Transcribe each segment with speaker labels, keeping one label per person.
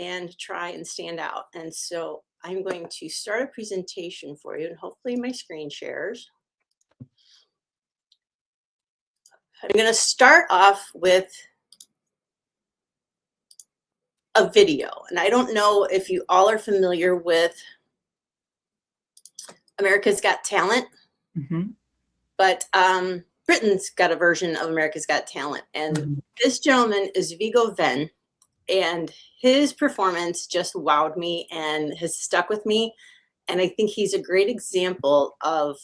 Speaker 1: and try and stand out. And so I'm going to start a presentation for you, and hopefully my screen shares. I'm going to start off with a video. And I don't know if you all are familiar with America's Got Talent, but Britain's got a version of America's Got Talent. And this gentleman is Vigo Venn, and his performance just wowed me and has stuck with me. And I think he's a great example of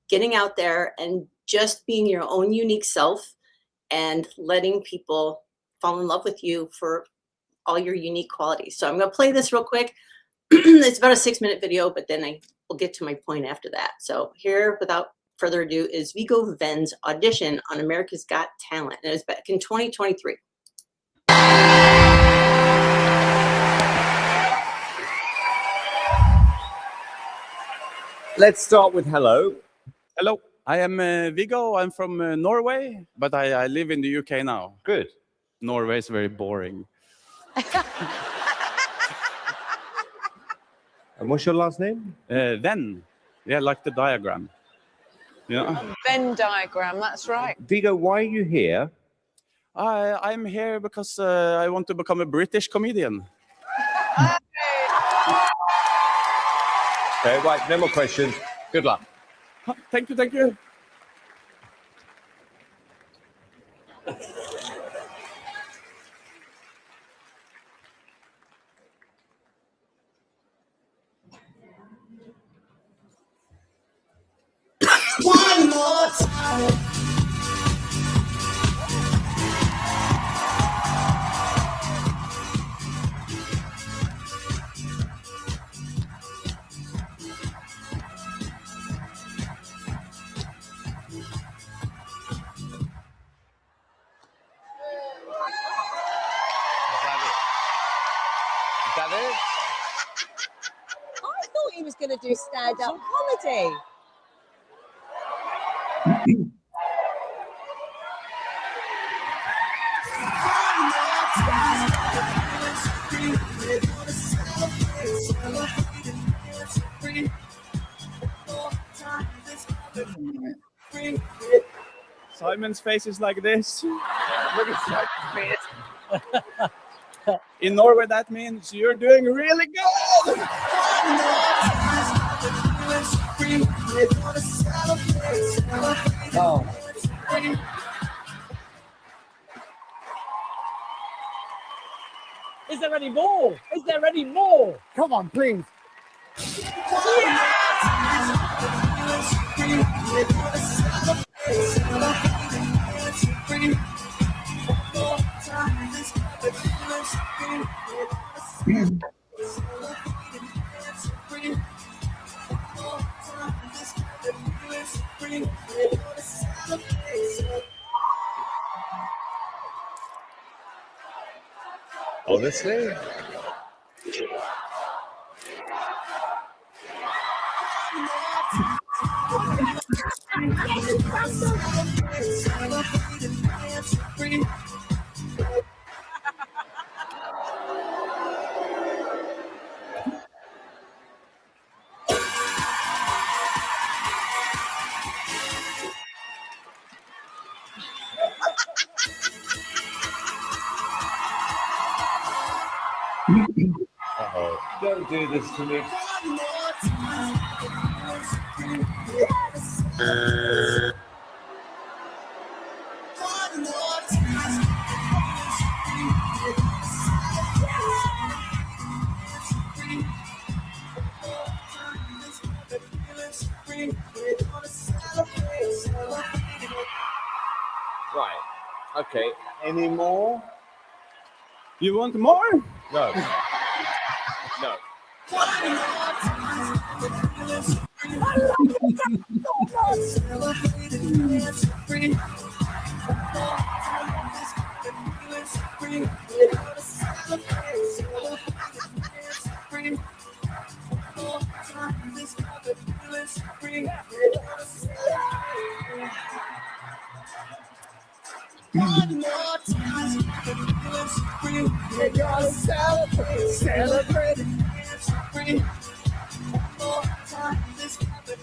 Speaker 1: getting out there and just being your own unique self and letting people fall in love with you for all your unique qualities. So I'm going to play this real quick. It's about a 6-minute video, but then I will get to my point after that. So here, without further ado, is Vigo Venn's audition on America's Got Talent. And it was back in 2023.
Speaker 2: Let's start with hello.
Speaker 3: Hello, I am Vigo. I'm from Norway, but I live in the UK now.
Speaker 2: Good.
Speaker 3: Norway is very boring.
Speaker 2: And what's your last name?
Speaker 3: Venn. Yeah, like the diagram. Yeah.
Speaker 4: Venn diagram, that's right.
Speaker 2: Vigo, why are you here?
Speaker 3: I'm here because I want to become a British comedian.
Speaker 2: Okay, right, no more questions. Good luck.
Speaker 3: Thank you, thank you.
Speaker 5: One more time.
Speaker 2: Is that it?
Speaker 4: I thought he was going to do stand-up comedy.
Speaker 3: Simon's face is like this. Look at Simon's face. In Norway, that means you're doing really good.
Speaker 2: Oh.
Speaker 6: Is there any more? Is there any more?
Speaker 2: Come on, please. Honestly? Uh-oh. Don't do this to me. Right. Okay. Any more?
Speaker 3: You want more?
Speaker 2: No. No.
Speaker 5: Celebrating it's free. One more time, this happened.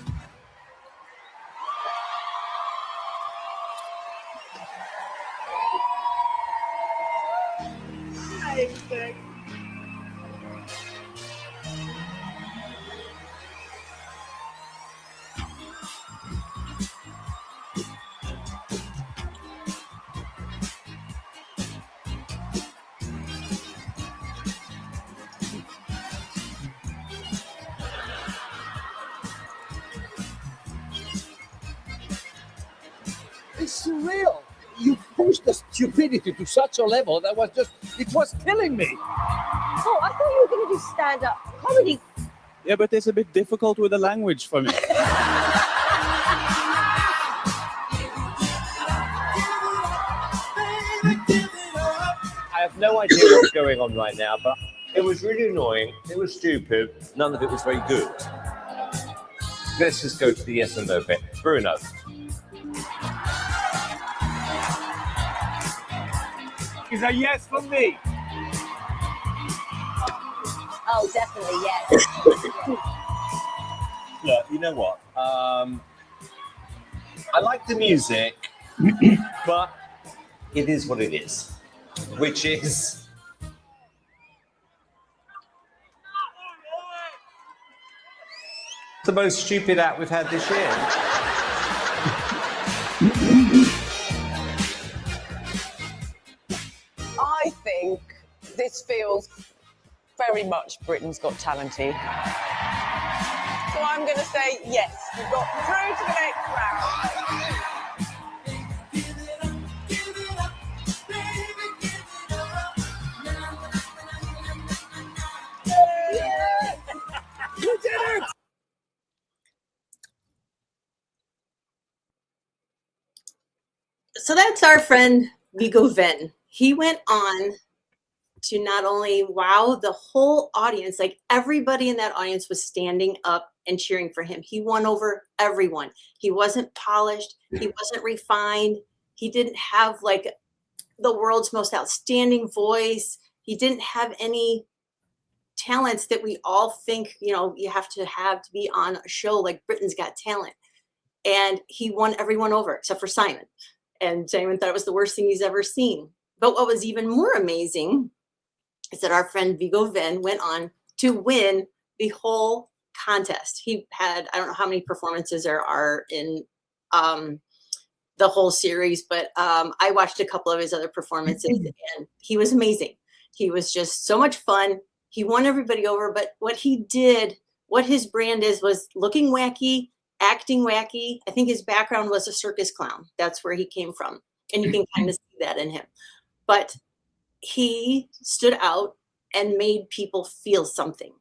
Speaker 6: It's surreal. You pushed the stupidity to such a level that it was killing me.
Speaker 4: Oh, I thought you were going to do stand-up comedy.
Speaker 3: Yeah, but it's a bit difficult with the language for me.
Speaker 2: I have no idea what's going on right now, but it was really annoying. It was stupid. None of it was very good. Let's just go to the yes and no bit. Bruno.
Speaker 3: Is a yes for me.
Speaker 4: Oh, definitely, yes.
Speaker 2: Look, you know what? I like the music, but it is what it is, which is the most stupid act we've had this year.
Speaker 4: I think this feels very much Britain's Got Talenty. So I'm going to say yes, you've got through to the next round.
Speaker 6: You did it!
Speaker 1: So that's our friend Vigo Venn. He went on to not only wow the whole audience, like everybody in that audience was standing up and cheering for him. He won over everyone. He wasn't polished. He wasn't refined. He didn't have like the world's most outstanding voice. He didn't have any talents that we all think, you know, you have to be on a show like Britain's Got Talent. And he won everyone over except for Simon. And Simon thought it was the worst thing he's ever seen. But what was even more amazing is that our friend Vigo Venn went on to win the whole contest. He had, I don't know how many performances there are in the whole series, but I watched a couple of his other performances and he was amazing. He was just so much fun. He won everybody over, but what he did, what his brand is, was looking wacky, acting wacky. I think his background was a circus clown. That's where he came from. And you can kind of see that in him. But he stood out and made people feel something.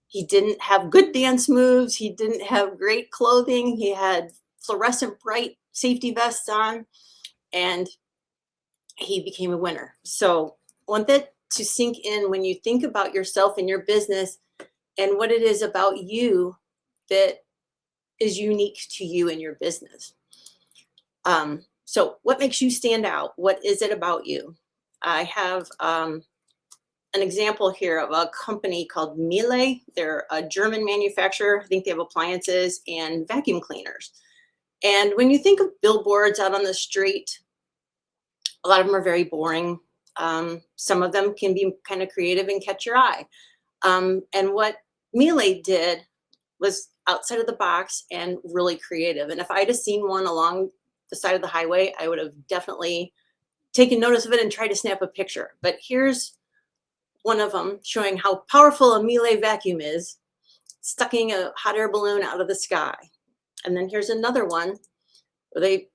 Speaker 1: He didn't have good dance moves. He didn't have great clothing. He had fluorescent bright safety vests on, and he became a winner. So I want that to sink in when you think about yourself and your business and what it is about you that is unique to you and your business. So what makes you stand out? What is it about you? I have an example here of a company called Miele. They're a German manufacturer. I think they have appliances and vacuum cleaners. And when you think of billboards out on the street, a lot of them are very boring. Some of them can be kind of creative and catch your eye. And what Miele did was outside of the box and really creative. And if I'd have seen one along the side of the highway, I would have definitely taken notice of it and tried to snap a picture. But here's one of them showing how powerful a Miele vacuum is, sucking a hot air balloon out of the sky. And then here's another one where they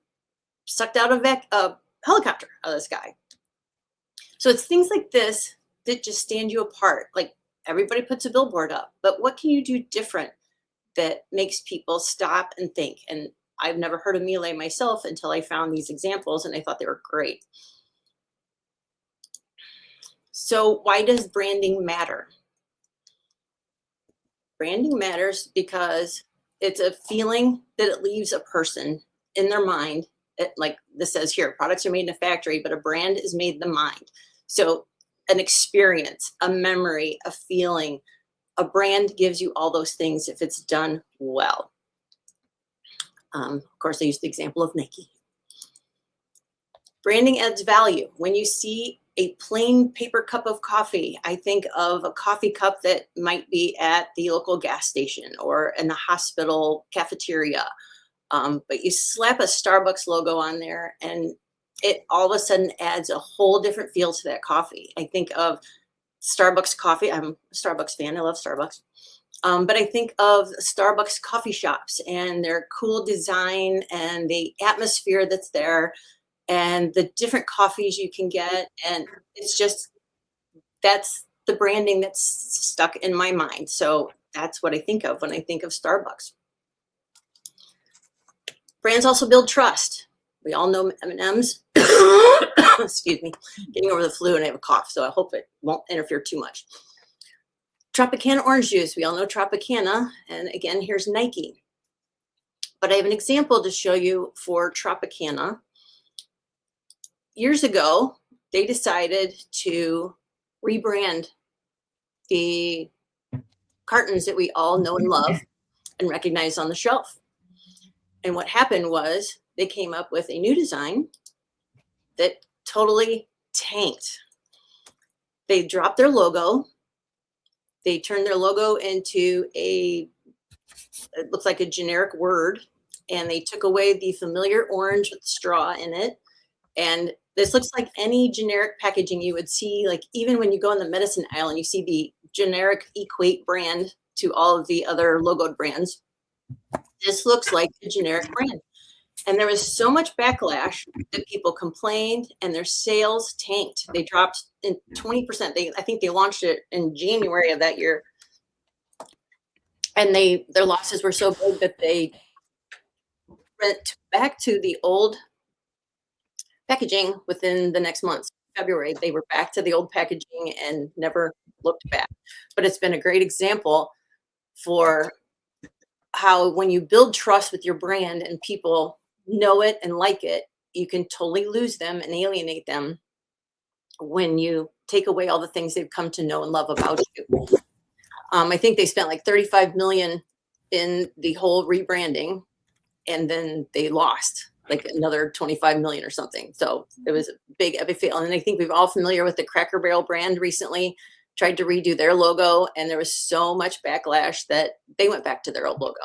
Speaker 1: sucked out a helicopter out of the sky. So it's things like this that just stand you apart. Like everybody puts a billboard up, but what can you do different that makes people stop and think? And I've never heard of Miele myself until I found these examples, and I thought they were great. So why does branding matter? Branding matters because it's a feeling that it leaves a person in their mind. Like this says here, products are made in a factory, but a brand is made in the mind. So an experience, a memory, a feeling. A brand gives you all those things if it's done well. Of course, I use the example of Nike. Branding adds value. When you see a plain paper cup of coffee, I think of a coffee cup that might be at the local gas station or in the hospital cafeteria. But you slap a Starbucks logo on there and it all of a sudden adds a whole different feel to that coffee. I think of Starbucks coffee. I'm a Starbucks fan. I love Starbucks. But I think of Starbucks coffee shops and their cool design and the atmosphere that's there and the different coffees you can get. And it's just, that's the branding that's stuck in my mind. So that's what I think of when I think of Starbucks. Brands also build trust. We all know M&M's. Excuse me, getting over the flu and I have a cough, so I hope it won't interfere too much. Tropicana orange juice. We all know Tropicana. And again, here's Nike. But I have an example to show you for Tropicana. Years ago, they decided to rebrand the cartons that we all know and love and recognize on the shelf. And what happened was they came up with a new design that totally tanked. They dropped their logo. They turned their logo into it looks like a generic word, and they took away the familiar orange with straw in it. And this looks like any generic packaging you would see, like even when you go in the medicine aisle and you see the generic Equate brand to all of the other logoed brands. This looks like a generic brand. And there was so much backlash that people complained and their sales tanked. They dropped in 20%. I think they launched it in January of that year. And their losses were so big that they went back to the old packaging within the next month. February, they were back to the old packaging and never looked back. But it's been a great example for how when you build trust with your brand and people know it and like it, you can totally lose them and alienate them when you take away all the things they've come to know and love about you. I think they spent like 35 million in the whole rebranding, and then they lost like another 25 million or something. So it was a big epic fail. And I think we're all familiar with the Cracker Barrel brand recently tried to redo their logo, and there was so much backlash that they went back to their old logo.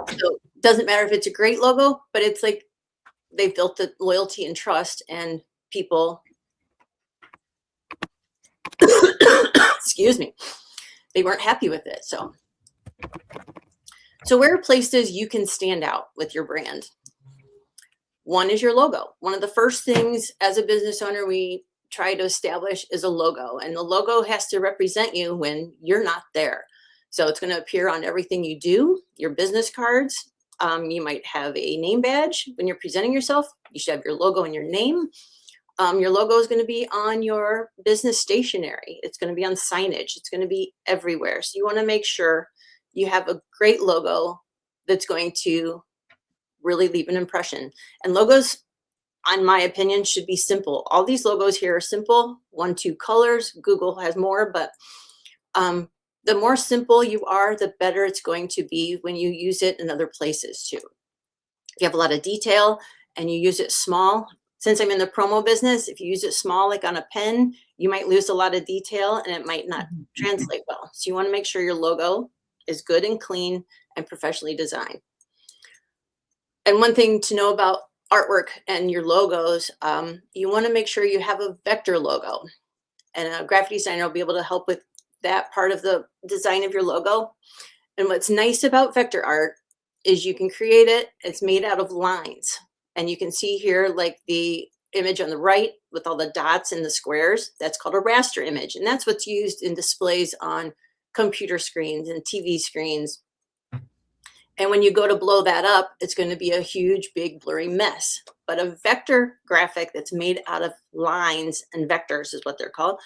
Speaker 1: So it doesn't matter if it's a great logo, but it's like they've built the loyalty and trust, and people, excuse me, they weren't happy with it. So where are places you can stand out with your brand? One is your logo. One of the first things as a business owner we try to establish is a logo, and the logo has to represent you when you're not there. So it's going to appear on everything you do, your business cards. You might have a name badge when you're presenting yourself. You should have your logo and your name. Your logo is going to be on your business stationery. It's going to be on signage. It's going to be everywhere. So you want to make sure you have a great logo that's going to really leave an impression. And logos, in my opinion, should be simple. All these logos here are simple, 1-2 colors. Google has more, but the more simple you are, the better it's going to be when you use it in other places too. If you have a lot of detail and you use it small, since I'm in the promo business, if you use it small, like on a pen, you might lose a lot of detail and it might not translate well. So you want to make sure your logo is good and clean and professionally designed. And one thing to know about artwork and your logos, you want to make sure you have a vector logo. And a graphic designer will be able to help with that part of the design of your logo. And what's nice about vector art is you can create it. It's made out of lines. And you can see here, like the image on the right with all the dots and the squares, that's called a raster image. And that's what's used in displays on computer screens and TV screens. And when you go to blow that up, it's going to be a huge, big, blurry mess. But a vector graphic that's made out of lines and vectors is what they're called.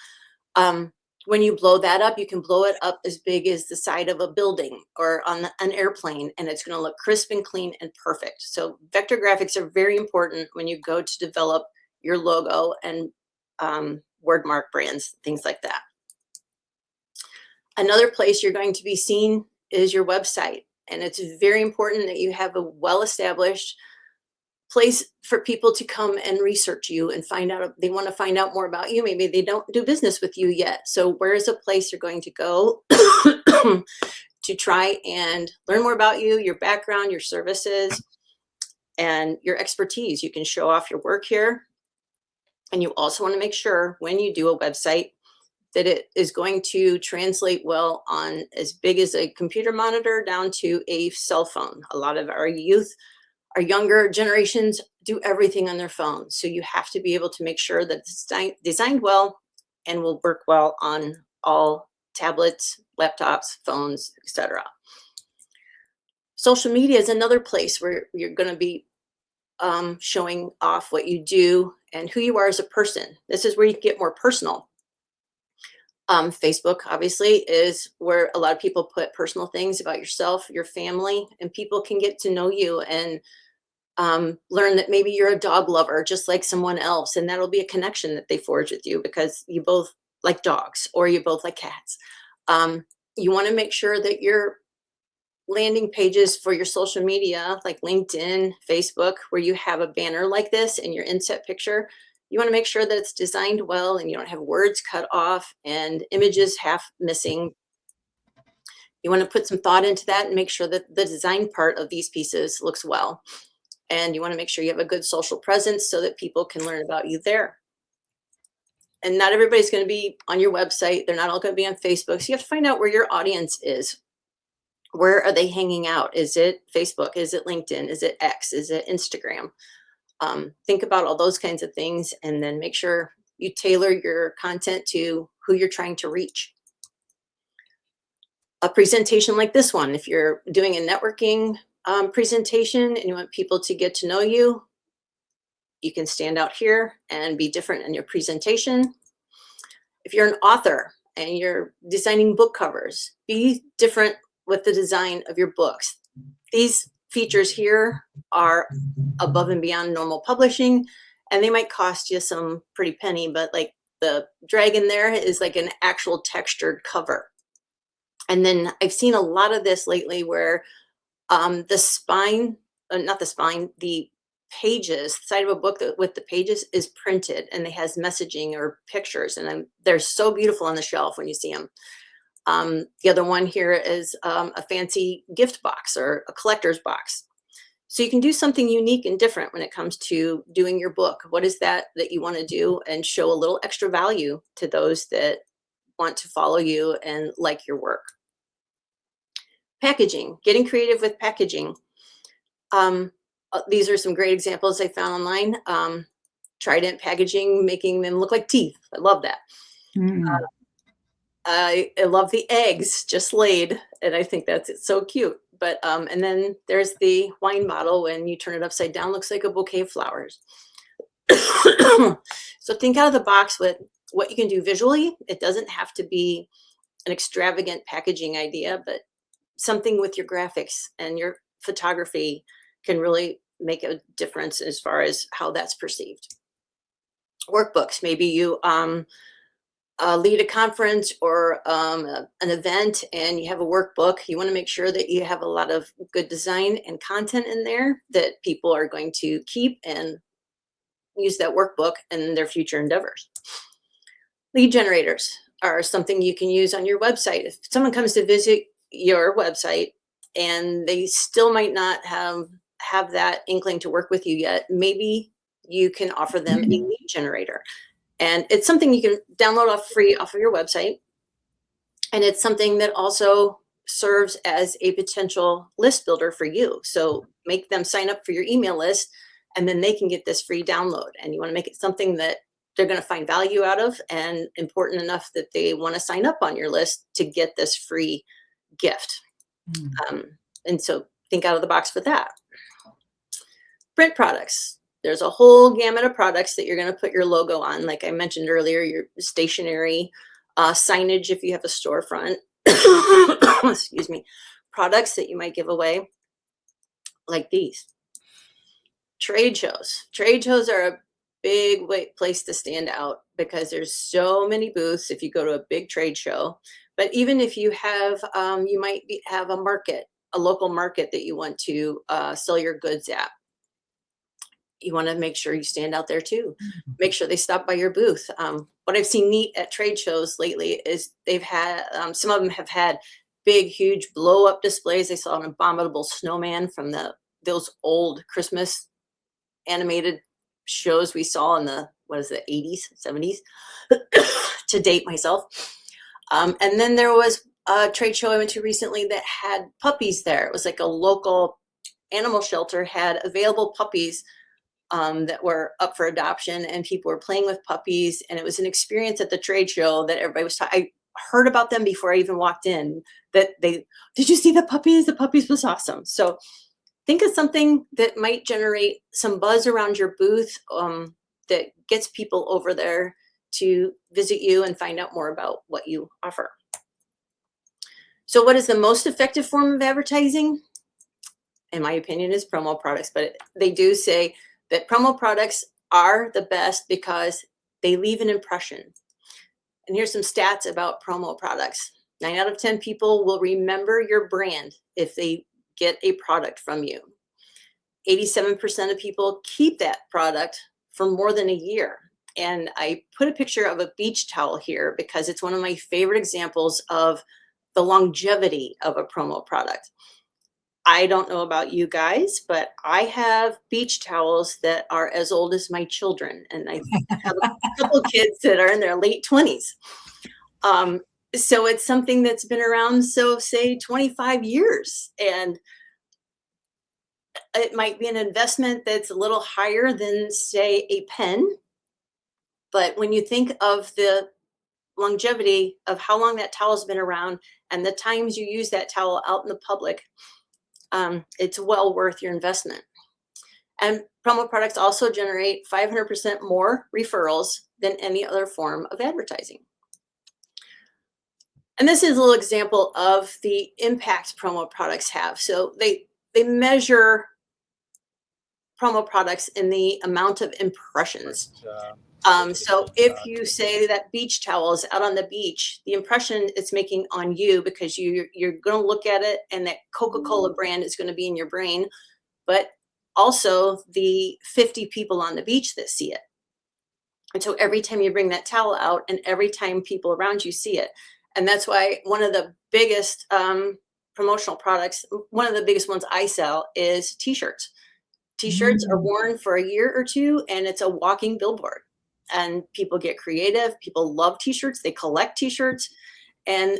Speaker 1: When you blow that up, you can blow it up as big as the side of a building or on an airplane, and it's going to look crisp and clean and perfect. So vector graphics are very important when you go to develop your logo and word mark brands, things like that. Another place you're going to be seen is your website. And it's very important that you have a well-established place for people to come and research you and find out if they want to find out more about you. Maybe they don't do business with you yet. So where is a place you're going to go to try and learn more about you, your background, your services, and your expertise? You can show off your work here. And you also want to make sure when you do a website that it is going to translate well on as big as a computer monitor down to a cell phone. A lot of our youth, our younger generations do everything on their phones. So you have to be able to make sure that it's designed well and will work well on all tablets, laptops, phones, etc. Social media is another place where you're going to be showing off what you do and who you are as a person. This is where you get more personal. Facebook, obviously, is where a lot of people put personal things about yourself, your family, and people can get to know you and learn that maybe you're a dog lover, just like someone else. And that'll be a connection that they forge with you because you both like dogs or you both like cats. You want to make sure that your landing pages for your social media, like LinkedIn, Facebook, where you have a banner like this in your inset picture, you want to make sure that it's designed well and you don't have words cut off and images half missing. You want to put some thought into that and make sure that the design part of these pieces looks well. And you want to make sure you have a good social presence so that people can learn about you there. And not everybody's going to be on your website. They're not all going to be on Facebook. So you have to find out where your audience is. Where are they hanging out? Is it Facebook? Is it LinkedIn? Is it X? Is it Instagram? Think about all those kinds of things and then make sure you tailor your content to who you're trying to reach. A presentation like this one, if you're doing a networking presentation and you want people to get to know you, you can stand out here and be different in your presentation. If you're an author and you're designing book covers, be different with the design of your books. These features here are above and beyond normal publishing, and they might cost you some pretty penny, but like the dragon there is like an actual textured cover. And then I've seen a lot of this lately where the spine, not the spine, the pages, the side of a book with the pages is printed and it has messaging or pictures, and they're so beautiful on the shelf when you see them. The other one here is a fancy gift box or a collector's box. So you can do something unique and different when it comes to doing your book. What is that you want to do and show a little extra value to those that want to follow you and like your work. Packaging, getting creative with packaging. These are some great examples I found online. Trident packaging, making them look like teeth. I love that. I love the eggs just laid, and I think it's so cute. But and then there's the wine bottle. When you turn it upside down, looks like a bouquet of flowers. So think out of the box with what you can do visually. It doesn't have to be an extravagant packaging idea, but something with your graphics and your photography can really make a difference as far as how that's perceived. Workbooks, maybe you lead a conference or an event and you have a workbook. You want to make sure that you have a lot of good design and content in there that people are going to keep and use that workbook in their future endeavors. Lead generators are something you can use on your website. If someone comes to visit your website and they still might not have that inkling to work with you yet, maybe you can offer them a lead generator. And it's something you can download free off of your website. And it's something that also serves as a potential list builder for you. So make them sign up for your email list, and then they can get this free download. And you want to make it something that they're going to find value out of and important enough that they want to sign up on your list to get this free gift. And so think out of the box with that. Print products. There's a whole gamut of products that you're going to put your logo on. Like I mentioned earlier, your stationery, signage if you have a storefront, excuse me, products that you might give away, like these. Trade shows. Trade shows are big place to stand out because there's so many booths if you go to a big trade show. But even if you have, you might have a market, a local market that you want to sell your goods at. You want to make sure you stand out there too. Make sure they stop by your booth. What I've seen neat at trade shows lately is they've had, some of them have had big, huge blow up displays. I saw an abominable snowman from those old Christmas animated shows we saw in the, what is it, 80s, 70s, to date myself. And then there was a trade show I went to recently that had puppies there. It was like a local animal shelter had available puppies that were up for adoption, and people were playing with puppies. And it was an experience at the trade show that everybody was talking. I heard about them before I even walked in, that did you see the puppies? The puppies was awesome. So think of something that might generate some buzz around your booth that gets people over there to visit you and find out more about what you offer. So what is the most effective form of advertising? In my opinion, is promo products, but they do say that promo products are the best because they leave an impression. And here's some stats about promo products. 9 out of 10 people will remember your brand if they get a product from you. 87% of people keep that product for more than a year. And I put a picture of a beach towel here because it's one of my favorite examples of the longevity of a promo product. I don't know about you guys, but I have beach towels that are as old as my children. And I have a couple kids that are in their late 20s. So it's something that's been around, so say 25 years. And it might be an investment that's a little higher than, say, a pen. But when you think of the longevity of how long that towel's been around and the times you use that towel out in the public, it's well worth your investment. And promo products also generate 500% more referrals than any other form of advertising. And this is a little example of the impact promo products have. So they measure promo products in the amount of impressions. So if you say that beach towel is out on the beach, the impression it's making on you, because you're going to look at it and that Coca-Cola brand is going to be in your brain, but also the 50 people on the beach that see it. And so every time you bring that towel out and every time people around you see it. And that's why one of the biggest promotional products, one of the biggest ones I sell is t-shirts. T-shirts are worn for a year or two and it's a walking billboard. And people get creative. People love t-shirts. They collect t-shirts. And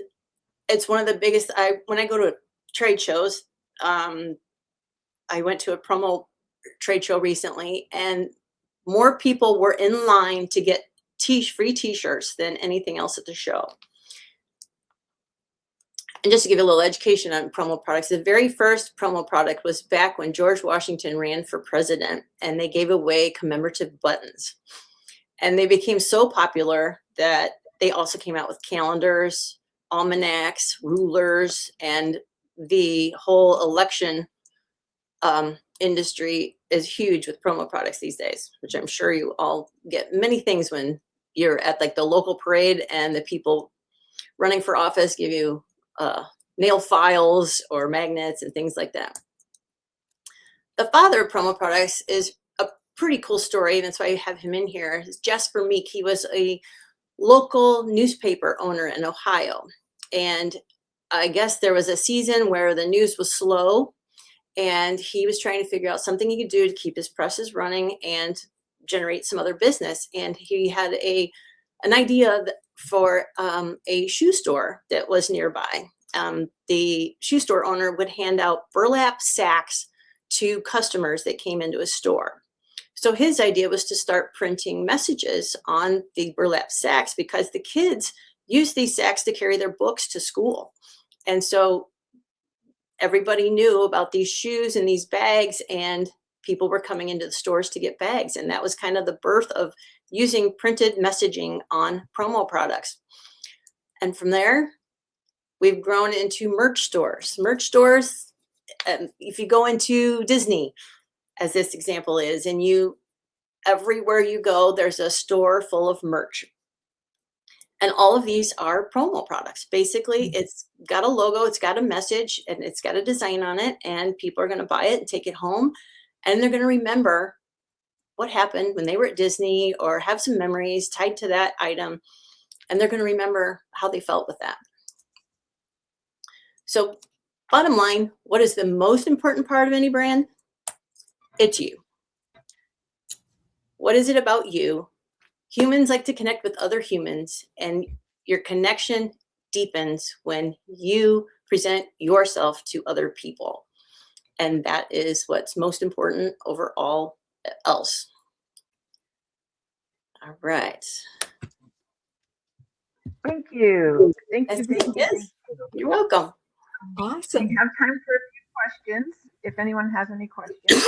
Speaker 1: it's one of the biggest, when I go to trade shows, I went to a promo trade show recently and more people were in line to get free t-shirts than anything else at the show. And just to give you a little education on promo products, the very first promo product was back when George Washington ran for president, and they gave away commemorative buttons. And they became so popular that they also came out with calendars, almanacs, rulers, and the whole election industry is huge with promo products these days, which I'm sure you all get many things when you're at like the local parade and the people running for office give you nail files or magnets and things like that. The father of promo products is a pretty cool story, and that's why I have him in here. It's Jasper Meek. He was a local newspaper owner in Ohio, and I guess there was a season where the news was slow, and he was trying to figure out something he could do to keep his presses running and generate some other business. And he had an idea for a shoe store that was nearby. The shoe store owner would hand out burlap sacks to customers that came into his store. So his idea was to start printing messages on the burlap sacks because the kids use these sacks to carry their books to school. And so everybody knew about these shoes and these bags, and people were coming into the stores to get bags. And that was kind of the birth of using printed messaging on promo products. And from there, we've grown into merch stores. Merch stores, if you go into Disney, as this example is, and you everywhere you go, there's a store full of merch. And all of these are promo products. Basically, it's got a logo, it's got a message, and it's got a design on it, and people are going to buy it and take it home, and they're going to remember what happened when they were at Disney or have some memories tied to that item, and they're going to remember how they felt with that. So bottom line, what is the most important part of any brand? It's you. What is it about you? Humans like to connect with other humans, and your connection deepens when you present yourself to other people. And that is what's most important over all else. All right.
Speaker 7: Thank you. Thank you.
Speaker 1: Yes. You're welcome.
Speaker 7: Awesome. We have time for a few questions, if anyone has any questions.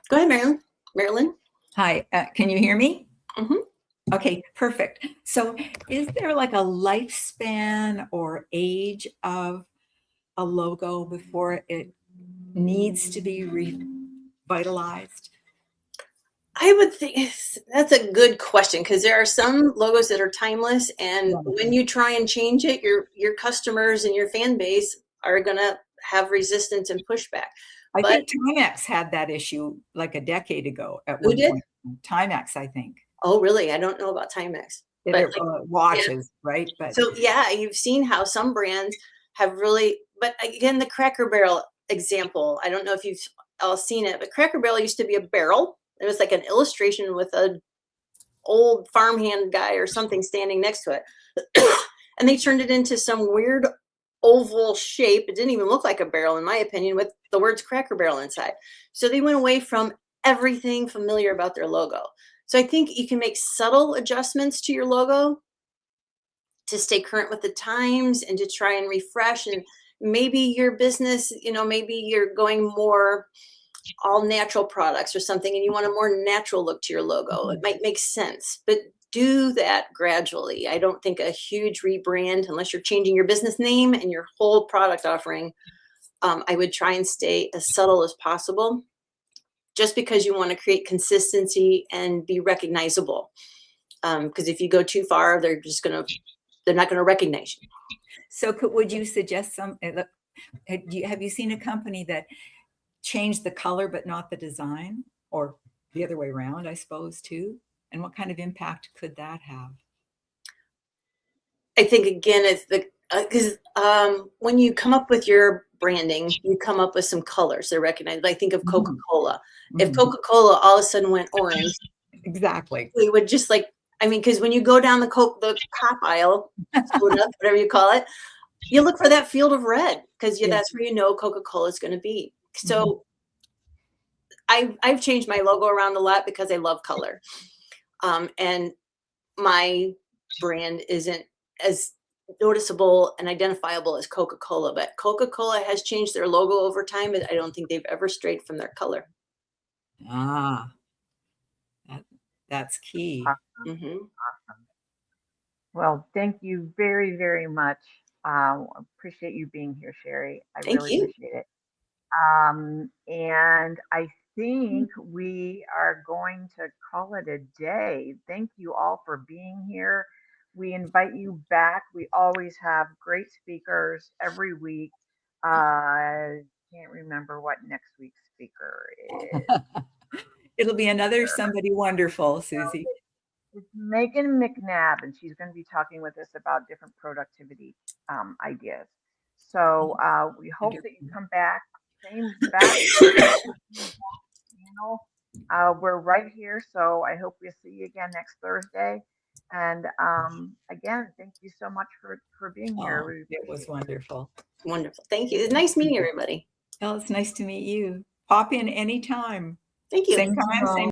Speaker 1: Go ahead, Marilyn. Marilyn?
Speaker 8: Hi, can you hear me?
Speaker 1: Mm-hmm.
Speaker 8: Okay, perfect. So is there like a lifespan or age of a logo before it needs to be revitalized?
Speaker 1: I would think that's a good question, because there are some logos that are timeless, and when you try and change it, your customers and your fan base are going to have resistance and pushback.
Speaker 8: I think Timex had that issue like a decade ago at one point. Timex, I think.
Speaker 1: Oh, really? I don't know about Timex.
Speaker 8: But watches, right? But
Speaker 1: so yeah, you've seen how some brands have really, but again, the Cracker Barrel example, I don't know if you've all seen it, but Cracker Barrel used to be a barrel. It was like an illustration with an old farmhand guy or something standing next to it. And they turned it into some weird oval shape. It didn't even look like a barrel, in my opinion, with the words Cracker Barrel inside. So they went away from everything familiar about their logo. So I think you can make subtle adjustments to your logo to stay current with the times and to try and refresh. And maybe your business, maybe you're going more all natural products or something, and you want a more natural look to your logo. It might make sense, but do that gradually. I don't think a huge rebrand, unless you're changing your business name and your whole product offering, I would try and stay as subtle as possible, just because you want to create consistency and be recognizable. Because if you go too far, they're not going to recognize you.
Speaker 8: So would you suggest have you seen a company that changed the color but not the design, or the other way around, I suppose, too? And what kind of impact could that have?
Speaker 1: I think, again, it's because when you come up with your branding, you come up with some colors that are recognized. I think of Coca-Cola. If Coca-Cola all of a sudden went orange,
Speaker 8: exactly,
Speaker 1: we would just because when you go down the cop aisle, soda, whatever you call it, you look for that field of red, because that's where Coca-Cola is going to be. So I've changed my logo around a lot because I love color. And my brand isn't as noticeable and identifiable as Coca-Cola, but Coca-Cola has changed their logo over time, but I don't think they've ever strayed from their color.
Speaker 8: That's key.
Speaker 7: Awesome. Awesome. Well, thank you very, very much. Appreciate you being here, Shari. I really appreciate it. And I think we are going to call it a day. Thank you all for being here. We invite you back. We always have great speakers every week. Can't remember what next week's speaker is.
Speaker 8: It'll be another somebody wonderful, Susie.
Speaker 7: It's Megan McNabb, and she's going to be talking with us about different productivity ideas. So we hope that you come back. Same back channel. We're right here, so I hope we'll see you again next Thursday. And again, thank you so much for being here.
Speaker 8: It was wonderful.
Speaker 1: Wonderful. Thank you. It's nice meeting everybody.
Speaker 8: Well, it's nice to meet you. Pop in anytime.
Speaker 1: Thank you.
Speaker 8: Same time, same